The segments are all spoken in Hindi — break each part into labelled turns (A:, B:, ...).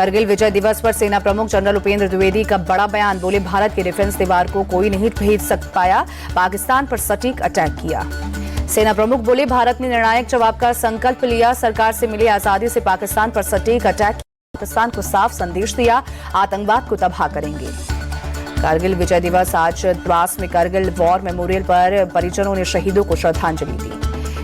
A: करगिल विजय दिवस पर सेना प्रमुख जनरल उपेंद्र द्विवेदी का बड़ा बयान। बोले, भारत की डिफेंस दीवार को कोई नहीं भेज पाया, पाकिस्तान पर सटीक अटैक किया। सेना प्रमुख बोले, भारत ने निर्णायक जवाब का संकल्प लिया, सरकार से मिली आजादी से पाकिस्तान पर सटीक अटैक, पाकिस्तान को साफ संदेश दिया, आतंकवाद को तबाह करेंगे। कारगिल विजय दिवस आज द्रास में करगिल वॉर मेमोरियल पर परिजनों ने शहीदों को श्रद्धांजलि दी।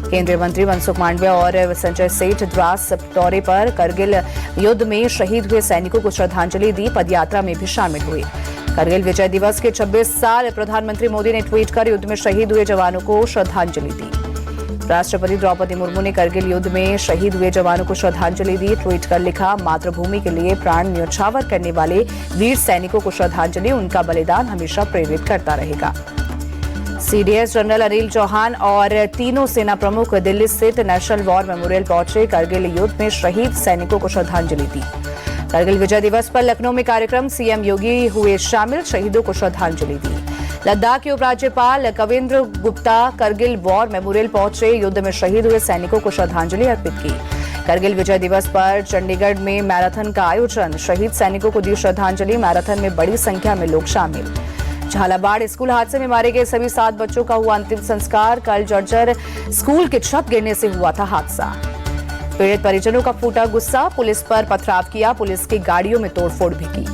A: केंद्रीय मंत्री मनसुख मांडविया और संजय सेठ द्रास दौरे पर करगिल युद्ध में शहीद हुए सैनिकों को श्रद्धांजलि दी, पदयात्रा में भी शामिल हुए। करगिल विजय दिवस के 26 साल प्रधानमंत्री मोदी ने ट्वीट कर युद्ध में शहीद हुए जवानों को श्रद्धांजलि दी। राष्ट्रपति द्रौपदी मुर्मू ने करगिल युद्ध में शहीद हुए जवानों को श्रद्धांजलि दी। ट्वीट कर लिखा, मातृभूमि के लिए प्राण न्यौछावर करने वाले वीर सैनिकों को श्रद्धांजलि, उनका बलिदान हमेशा प्रेरित करता रहेगा। सीडीएस जनरल अनिल चौहान और तीनों सेना प्रमुख दिल्ली स्थित नेशनल वॉर मेमोरियल पहुंचे, करगिल युद्ध में शहीद सैनिकों को श्रद्धांजलि दी। करगिल विजय दिवस पर लखनऊ में कार्यक्रम, सीएम योगी हुए शामिल, शहीदों को श्रद्धांजलि दी। लद्दाख के उपराज्यपाल कविंद्र गुप्ता करगिल वॉर मेमोरियल पहुंचे, युद्ध में शहीद हुए सैनिकों को श्रद्धांजलि अर्पित की। करगिल विजय दिवस पर चंडीगढ़ में मैराथन का आयोजन, शहीद सैनिकों को दी श्रद्धांजलि, मैराथन में बड़ी संख्या में लोग शामिल। झालावाड़ स्कूल हादसे में मारे गए सभी 7 बच्चों का हुआ अंतिम संस्कार। कल जर्जर स्कूल की छत गिरने से हुआ था हादसा। पीड़ित परिजनों का फूटा गुस्सा, पुलिस पर पथराव किया, पुलिस की गाड़ियों में तोड़फोड़ भी की।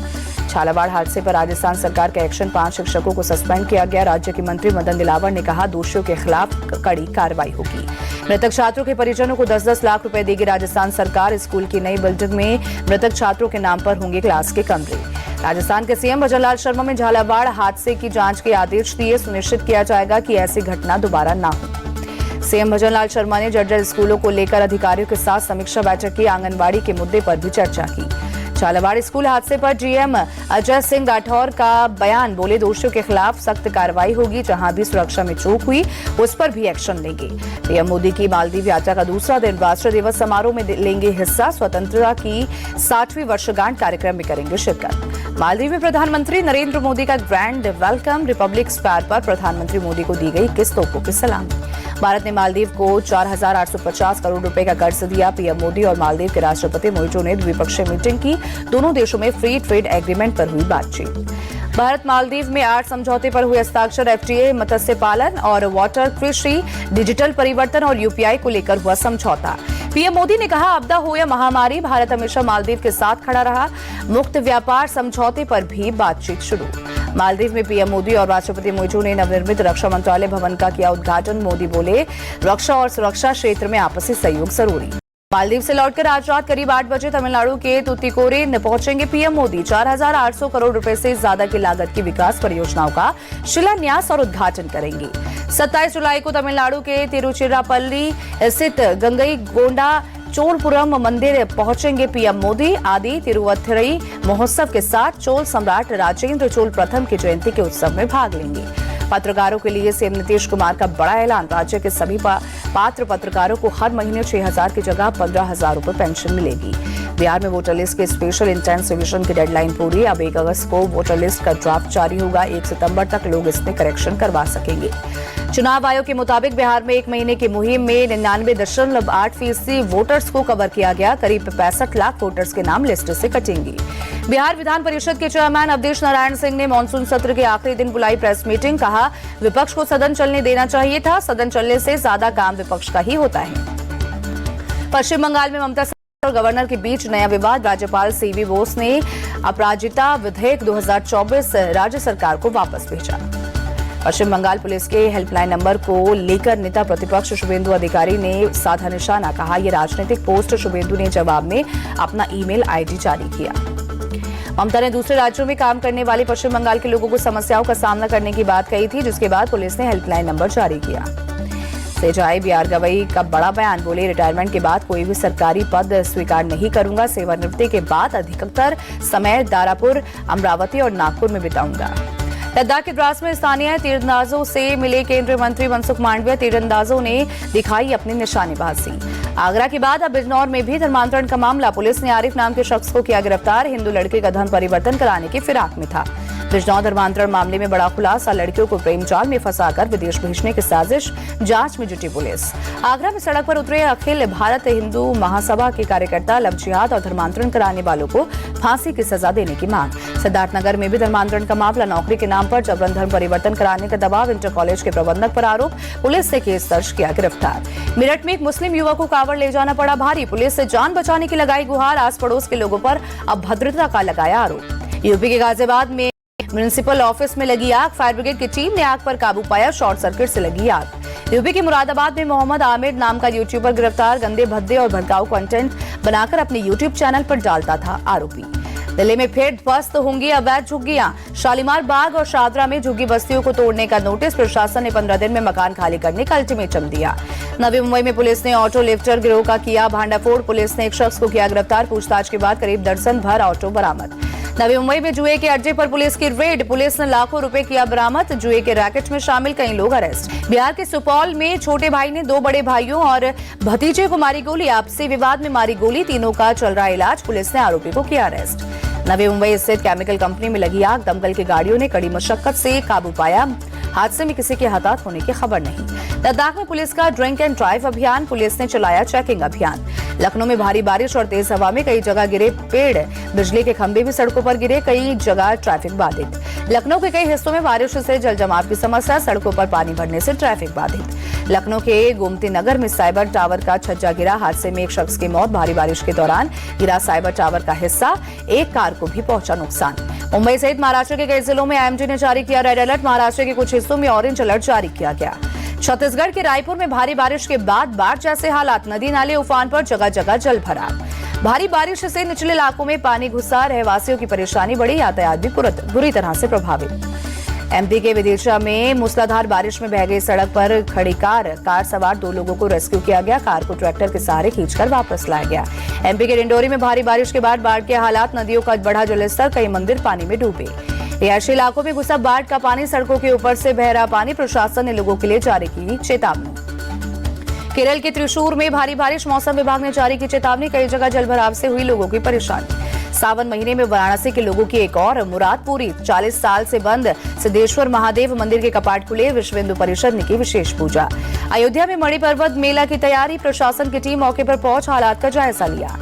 A: झालावाड़ हादसे पर राजस्थान सरकार का एक्शन, 5 शिक्षकों को सस्पेंड किया गया। राज्य के मंत्री मदन दिलावर ने कहा, दोषियों के खिलाफ कड़ी कार्रवाई होगी। मृतक छात्रों के परिजनों को 10-10 लाख रुपए देगी राजस्थान सरकार। स्कूल की नई बिल्डिंग में मृतक छात्रों के नाम पर होंगे क्लास के कमरे। राजस्थान के सीएम भजनलाल शर्मा ने झालावाड़ हादसे की जांच के आदेश दिए, सुनिश्चित किया जाएगा कि ऐसी घटना दोबारा न हो। सीएम भजनलाल शर्मा ने जर्जर स्कूलों को लेकर अधिकारियों के साथ समीक्षा बैठक की, आंगनबाड़ी के मुद्दे पर भी चर्चा की। झालावाड़ स्कूल हादसे पर डीएम अजय सिंह राठौर का बयान, बोले, दोषियों के खिलाफ सख्त कार्रवाई होगी, जहां भी सुरक्षा में चूक हुई उस पर भी एक्शन लेंगे। पीएम मोदी की मालदीव यात्रा का दूसरा दिन, राष्ट्रीय दिवस समारोह में लेंगे हिस्सा, स्वतंत्रता की 60वीं वर्षगांठ कार्यक्रम में करेंगे शिरकत। मालदीव में प्रधानमंत्री नरेंद्र मोदी का ग्रैंड वेलकम, रिपब्लिक स्क्वायर पर प्रधानमंत्री मोदी को दी गई किस तोपों की सलामी। भारत ने मालदीव को 4,850 करोड़ रुपए का कर्ज दिया। पीएम मोदी और मालदीव के राष्ट्रपति मोइजो ने द्विपक्षीय मीटिंग की, दोनों देशों में फ्री ट्रेड एग्रीमेंट पर हुई बातचीत। भारत मालदीव में 8 समझौते पर हुए हस्ताक्षर, एफटीए, मत्स्य पालन और वाटर कृषि, डिजिटल परिवर्तन और यूपीआई को लेकर हुआ समझौता। पीएम मोदी ने कहा, आपदा हो या महामारी, भारत हमेशा मालदीव के साथ खड़ा रहा। मुक्त व्यापार समझौते पर भी बातचीत शुरू। मालदीव में पीएम मोदी और राष्ट्रपति मोइजो ने नवनिर्मित रक्षा मंत्रालय भवन का किया उद्घाटन। मोदी बोले, रक्षा और सुरक्षा क्षेत्र में आपसी सहयोग जरूरी। मालदीव से लौटकर आज रात करीब 8 बजे तमिलनाडु के तुतिकोरिन पहुंचेंगे पीएम मोदी। 4,800 करोड़ रुपए से ज्यादा की लागत की विकास परियोजनाओं का शिलान्यास और उद्घाटन करेंगे। 27 जुलाई को तमिलनाडु के तिरुचिरापल्ली स्थित गंगईकोंडा चोलपुरम मंदिर पहुंचेंगे पीएम मोदी। आदि तिरुवथिरई महोत्सव के साथ चोल सम्राट राजेंद्र चोल प्रथम की जयंती के उत्सव में भाग लेंगे। पत्रकारों के लिए सीएम नीतीश कुमार का बड़ा ऐलान, राज्य के सभी पात्र पत्रकारों को हर महीने 6,000 की जगह 15,000 रुपए पेंशन मिलेगी। बिहार में वोटर लिस्ट के स्पेशल इंटेंस रिवीजन की डेडलाइन पूरी। अब 1 अगस्त को वोटर लिस्ट का ड्राफ्ट जारी होगा। 1 सितंबर तक लोग इसमें करेक्शन करवा सकेंगे। चुनाव आयोग के मुताबिक बिहार में 1 महीने की मुहिम में 99.8% वोटर्स को कवर किया गया। करीब 65 लाख वोटर्स के नाम लिस्ट से कटेंगे। बिहार विधान परिषद के चेयरमैन अवधेश नारायण सिंह ने मानसून सत्र के आखिरी दिन बुलाई प्रेस मीटिंग, कहा, विपक्ष को सदन चलने देना चाहिए था, सदन चलने से ज्यादा काम विपक्ष का ही होता है। पश्चिम बंगाल में ममता और गवर्नर के बीच नया विवाद, राज्यपाल सीवी बोस ने अपराजिता विधेयक 2024 राज्य सरकार को वापस भेजा। पश्चिम बंगाल पुलिस के हेल्पलाइन नंबर को लेकर नेता प्रतिपक्ष शुभेंदु अधिकारी ने साधा निशाना, कहा, यह राजनीतिक पोस्ट। शुभेंदु ने जवाब में अपना ईमेल आईडी जारी किया। ममता ने दूसरे राज्यों में काम करने वाले पश्चिम बंगाल के लोगों को समस्याओं का सामना करने की बात कही थी, जिसके बाद पुलिस ने हेल्पलाइन नंबर जारी किया। सेजाई बीआर गवई का बड़ा बयान, बोले, रिटायरमेंट के बाद कोई भी सरकारी पद स्वीकार नहीं करूंगा। सेवानिवृत्ति के बाद अधिकतर समय दारापुर, अमरावती और नागपुर में बिताऊंगा। लद्दाख के द्रास में स्थानीय तीरंदाजों से मिले केंद्रीय मंत्री मनसुख मांडविया, तीरंदाजों ने दिखाई अपनी निशानेबाजी। आगरा के बाद अब बिजनौर में भी धर्मांतरण का मामला, पुलिस ने आरिफ नाम के शख्स को किया गिरफ्तार। हिंदू लड़के का धर्म परिवर्तन कराने की फिराक में था। बिजनौर धर्मांतरण मामले में बड़ा खुलासा, लड़कियों को प्रेम जाल में फंसाकर विदेश भेजने की साजिश, जांच में जुटी पुलिस। आगरा में सड़क पर उतरे अखिल भारत हिंदू महासभा के कार्यकर्ता, लव जिहाद और धर्मांतरण कराने वालों को फांसी की सजा देने की मांग। सिद्धार्थनगर में भी धर्मांतरण का मामला, नौकरी के नाम पर जबरन धर्म परिवर्तन कराने का दबाव, इंटर कॉलेज के प्रबंधक पर आरोप, पुलिस ने केस दर्ज किया, गिरफ्तार। मेरठ में एक मुस्लिम युवक को कांवड़ ले जाना पड़ा भारी, पुलिस से जान बचाने की लगाई गुहार, आस पड़ोस के लोगों पर अभद्रता का लगाया आरोप। यूपी के गाजियाबाद में म्युनिसिपल ऑफिस में लगी आग, फायर ब्रिगेड की टीम ने आग पर काबू पाया, शॉर्ट सर्किट से लगी आग। यूपी के मुरादाबाद में मोहम्मद आमिर नाम का यूट्यूबर गिरफ्तार, गंदे भद्दे और भड़काऊ कंटेंट बनाकर अपने यूट्यूब चैनल पर डालता था आरोपी। दिल्ली में फिर ध्वस्त होंगी अवैध झुग्गियां, शालीमार बाग और शादरा में झुग्गी बस्तियों को तोड़ने का नोटिस, प्रशासन ने 15 दिन में मकान खाली करने का अल्टीमेटम दिया। नवी मुंबई में पुलिस ने ऑटो लिफ्टर गिरोह का किया भांडाफोड़, पुलिस ने एक शख्स को किया गिरफ्तार, पूछताछ के बाद करीब दर्जन भर ऑटो बरामद। नवी मुंबई में जुए के अड्डे पर पुलिस की रेड, पुलिस ने लाखों रुपए किया बरामद, जुए के रैकेट में शामिल कई लोग अरेस्ट। बिहार के सुपौल में छोटे भाई ने 2 बड़े भाइयों और भतीजे को मारी गोली, आपसी विवाद में मारी गोली, तीनों का चल रहा इलाज, पुलिस ने आरोपी को किया अरेस्ट। नवी मुंबई स्थित केमिकल कंपनी में लगी आग, दमकल की गाड़ियों ने कड़ी मशक्कत से काबू पाया, हादसे में किसी के हताहत होने की खबर नहीं। लद्दाख में पुलिस का ड्रिंक एंड ड्राइव अभियान, पुलिस ने चलाया चेकिंग अभियान। लखनऊ में भारी बारिश और तेज हवा में कई जगह गिरे पेड़, बिजली के खंभे भी सड़कों पर गिरे, कई जगह ट्रैफिक बाधित। लखनऊ के कई हिस्सों में बारिश से जल जमाव की समस्या, सड़कों पर पानी भरने से ट्रैफिक बाधित। लखनऊ के गोमती नगर में साइबर टावर का छज्जा गिरा, हादसे में एक शख्स की मौत, भारी बारिश के दौरान गिरा साइबर टावर का हिस्सा, एक कार को भी पहुंचा नुकसान। मुंबई सहित महाराष्ट्र के कई जिलों में आईएमडी ने जारी किया रेड अलर्ट, महाराष्ट्र के कुछ हिस्सों में ऑरेंज अलर्ट जारी किया गया। छत्तीसगढ़ के रायपुर में भारी बारिश के बाद बाढ़ जैसे हालात, नदी नाले उफान पर, जगह जगह जल भरा। भारी बारिश से निचले इलाकों में पानी घुसा, रहवासियों की परेशानी बढ़ी, यातायात भी बुरी तरह से प्रभावित। एमपी के विदिशा में मूसलाधार बारिश में बह गई सड़क पर खड़ी कार सवार 2 लोगों को रेस्क्यू किया गया, कार को ट्रैक्टर के सहारे खींचकर वापस लाया गया। एमपी के डिंडोरी में भारी बारिश के बाद बाढ़ के हालात, नदियों का बढ़ा जलस्तर, कई मंदिर पानी में डूबे। रिहायशी इलाकों में घुसा बाढ़ का पानी, सड़कों के ऊपर से बह रहा पानी, प्रशासन ने लोगों के लिए जारी की चेतावनी। केरल के त्रिशूर में भारी बारिश, मौसम विभाग ने जारी की चेतावनी, कई जगह जलभराव से हुई लोगों की परेशानी। सावन महीने में वाराणसी के लोगों की एक और मुराद पूरी, 40 साल से बंद सिद्धेश्वर महादेव मंदिर के कपाट खुले, विश्व हिंदू परिषद ने की विशेष पूजा। अयोध्या में मणि पर्वत मेला की तैयारी, प्रशासन की टीम मौके पर पहुंच हालात का जायजा लिया।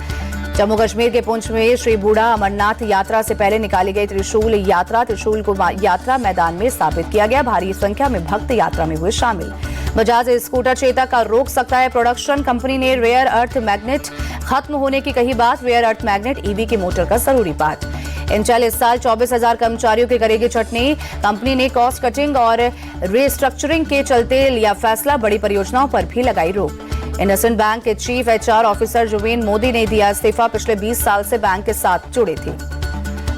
A: जम्मू कश्मीर के पुंछ में श्री बूढ़ा अमरनाथ यात्रा से पहले निकाली गई त्रिशूल यात्रा, त्रिशूल को यात्रा मैदान में स्थापित किया गया, भारी संख्या में भक्त यात्रा में हुए शामिल। बजाज स्कूटर चेतक का रोक सकता है प्रोडक्शन, कंपनी ने रेयर अर्थ मैग्नेट खत्म होने की कही बात, रेयर अर्थ मैग्नेट ईवी की मोटर का जरूरी पार्ट। इंटेल इस साल 24,000 कर्मचारियों की करेगी छटनी, कंपनी ने कॉस्ट कटिंग और रिस्ट्रक्चरिंग के चलते लिया फैसला, बड़ी परियोजनाओं पर भी लगाई रोक। इंडसइंड बैंक के chief HR officer Zubin Mody ने दिया इस्तीफा, पिछले 20 साल से बैंक के साथ जुड़े थे।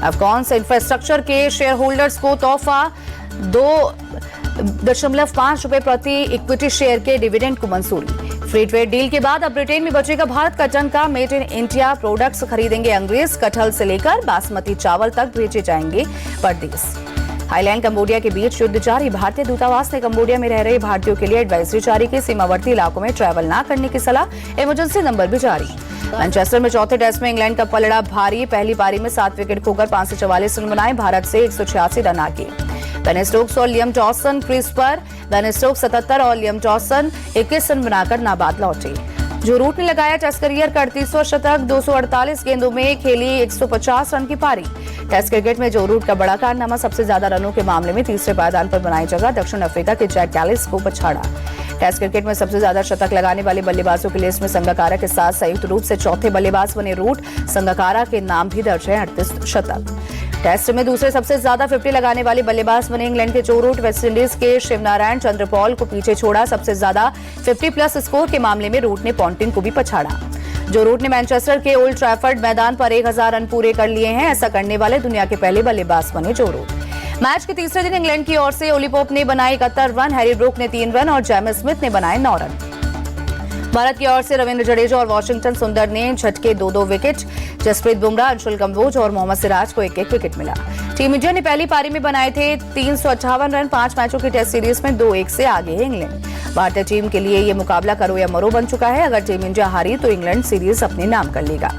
A: अफकॉन से इंफ्रास्ट्रक्चर के शेयर होल्डर्स को तोहफा, 2.5 रुपए प्रति इक्विटी शेयर के डिविडेंड को मंजूरी। फ्री ट्रेड डील के बाद अब ब्रिटेन में बचेगा भारत का टंका, मेड इन इंडिया प्रोडक्ट्स खरीदेंगे अंग्रेज, कटहल से लेकर बासमती चावल तक भेजे जाएंगे परदेश। थाईलैंड कंबोडिया के बीच युद्ध जारी, भारतीय दूतावास ने कंबोडिया में रह रहे भारतीयों के लिए एडवाइजरी जारी की, सीमावर्ती इलाकों में ट्रैवल न करने की सलाह, इमरजेंसी नंबर भी जारी। मैनचेस्टर में चौथे टेस्ट में इंग्लैंड का पलड़ा भारी, पहली पारी में 7 विकेट खोकर 544 रन बनाए, भारत से 186 रन आगे। बेन स्टोक्स और लियम जॉनसन क्रीज पर, बेन स्टोक्स 77 और लियम जॉनसन 21 रन बनाकर नाबाद लौटे। जो रूट ने लगाया टेस्ट करियर का 38वां शतक, 248 गेंदों में खेली 150 रन की पारी। टेस्ट क्रिकेट में जो रूट का बड़ा कारनामा, सबसे ज्यादा रनों के मामले में तीसरे पायदान पर बनाई जगह, दक्षिण अफ्रीका के जैक कैलिस को पछाड़ा। टेस्ट क्रिकेट में सबसे ज्यादा शतक लगाने वाले बल्लेबाजों की लिस्ट में संगकारा के साथ संयुक्त रूप से चौथे बल्लेबाज बने रूट, संगकारा के नाम भी दर्ज है 38 शतक। टेस्ट में दूसरे सबसे ज्यादा 50 लगाने वाले बल्लेबाज बने इंग्लैंड के जो रूट, वेस्टइंडीज के शिवनारायण चंद्रपॉल को पीछे छोड़ा, सबसे ज्यादा 50+ स्कोर के मामले में रूट ने पॉन्टिंग को भी पछाड़ा। जो रूट ने मैनचेस्टर के ओल्ड ट्रैफर्ड मैदान पर 1000 रन पूरे कर लिए हैं, ऐसा करने वाले दुनिया के पहले बल्लेबाज बने जो रूट। मैच के तीसरे दिन इंग्लैंड की ओर से ओली पोप ने बनाए 71 रन, हैरी ब्रूक ने 3 रन और जेम्स स्मिथ ने बनाए 9 रन। भारत की ओर से रविंद्र जडेजा और वॉशिंगटन सुंदर ने झटके 2-2 विकेट, जसप्रीत बुमराह, अंशुल कंबोज और मोहम्मद सिराज को 1-1 विकेट मिला। टीम इंडिया ने पहली पारी में बनाए थे 358 रन, 5 मैचों की टेस्ट सीरीज में 2-1 से आगे है इंग्लैंड। भारतीय टीम के लिए ये मुकाबला करो या मरो बन चुका है, अगर टीम इंडिया हारी तो इंग्लैंड सीरीज अपने नाम कर लेगा।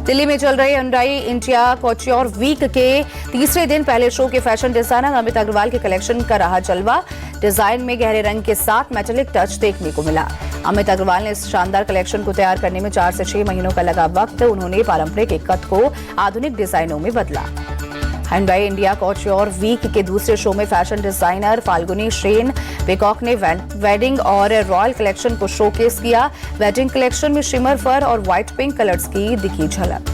A: दिल्ली में चल रहे हुंडई इंडिया कॉच्योर वीक के तीसरे दिन पहले शो के फैशन डिजाइनर अमित अग्रवाल के कलेक्शन का रहा जलवा। डिजाइन में गहरे रंग के साथ मेटेलिक टच देखने को मिला। अमित अग्रवाल ने इस शानदार कलेक्शन को तैयार करने में 4 से 6 महीनों का लगा वक्त। उन्होंने पारंपरिक एक कट को आधुनिक डिजाइनों में बदला। हुंडई इंडिया कॉच्योर वीक के दूसरे शो में फैशन डिजाइनर फाल्गुनी श्रेन पिकॉक ने वेडिंग और रॉयल कलेक्शन को शोकेस किया। वेडिंग कलेक्शन में शिमर फर और व्हाइट पिंक कलर्स की दिखी झलक।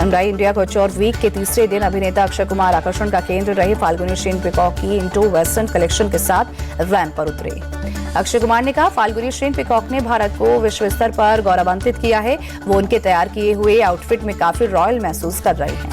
A: हुंडई इंडिया कॉच्योर वीक के तीसरे दिन अभिनेता अक्षय कुमार आकर्षण का केंद्र रहे। फाल्गुनी श्रेन पिकॉक की इंडो वेस्टर्न कलेक्शन के साथ रैंप पर उतरे। अक्षय कुमार ने कहा, फाल्गुनी श्रेन पिकॉक ने भारत को विश्व स्तर पर गौरवान्वित किया है। वो उनके तैयार किए हुए आउटफिट में काफी रॉयल महसूस कर रहे हैं।